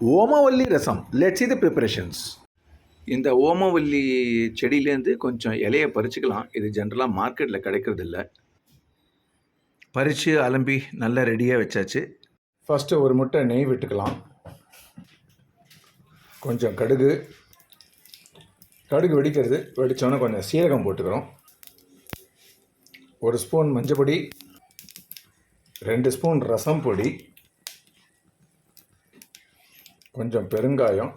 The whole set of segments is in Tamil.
ஓமவல்லி rasam. Let's see the preparations. இந்த ஓமவல்லி செடியிலேருந்து கொஞ்சம் இலையை பறிச்சுக்கலாம். இது ஜென்ரலாக மார்க்கெட்டில் கிடைக்கிறதில்ல. பறித்து அலம்பி நல்லா ரெடியாக வச்சாச்சு. ஃபஸ்ட்டு ஒரு முட்டை நெய் விட்டுக்கலாம். கொஞ்சம் கடுகு வெடிக்கிறது. வெடித்தோன்னே கொஞ்சம் சீரகம் போட்டுக்கிறோம். 1 ஸ்பூன் மஞ்சள் பொடி, 2 ஸ்பூன் ரசம் பொடி, கொஞ்சம் பெருங்காயம்.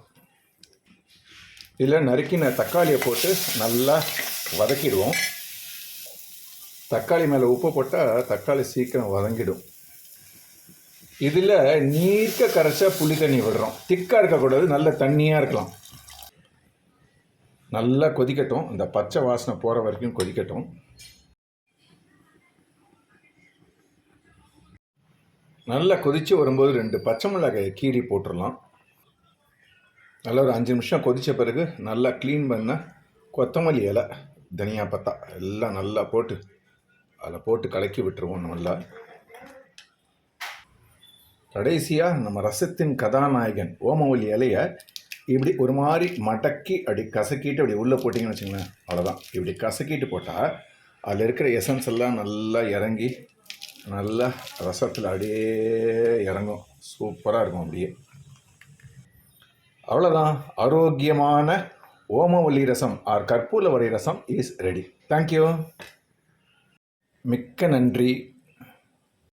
இதில் நறுக்கின தக்காளியை போட்டு நல்லா வதக்கிடுவோம். தக்காளி மேலே உப்பு போட்டால் தக்காளி சீக்கிரம் வதங்கிடும். இதில் நீர்க்க கரைச்ச புளி தண்ணி விடுறோம். திக்காக இருக்கக்கூடாது, நல்ல தண்ணியாக இருக்கலாம். நல்லா கொதிக்கட்டும். இந்த பச்சை வாசனை போகிற வரைக்கும் கொதிக்கட்டும். நல்லா கொதித்து வரும்போது 2 பச்சை மிளகாயை கீறி போட்டுடலாம். நல்லா ஒரு 5 நிமிஷம் கொதித்த பிறகு நல்லா க்ளீன் பண்ண கொத்தமல்லி இலை, தனியா பத்தா எல்லாம் நல்லா போட்டு அதில் போட்டு கலக்கி விட்டுருவோம். நல்லா கடைசியாக நம்ம ரசத்தின் கதாநாயகன் ஓமவல்லி இலையை இப்படி ஒரு மாதிரி மடக்கி அப்படி கசக்கிட்டு அப்படி உள்ளே போட்டிங்கன்னு வச்சுங்களேன், அவ்வளோதான். இப்படி கசக்கிட்டு போட்டால் அதில் இருக்கிற எசன்ஸ் எல்லாம் நல்லா இறங்கி நல்லா ரசத்தில் அப்படியே இறங்கும். சூப்பராக இருக்கும். அப்படியே அவ்வளோதான். ஆரோக்கியமான ஓமவல்லி ரசம் ஆர் கற்பூரவள்ளி ரசம் இஸ் ரெடி. தேங்க்யூ. மிக்க நன்றி.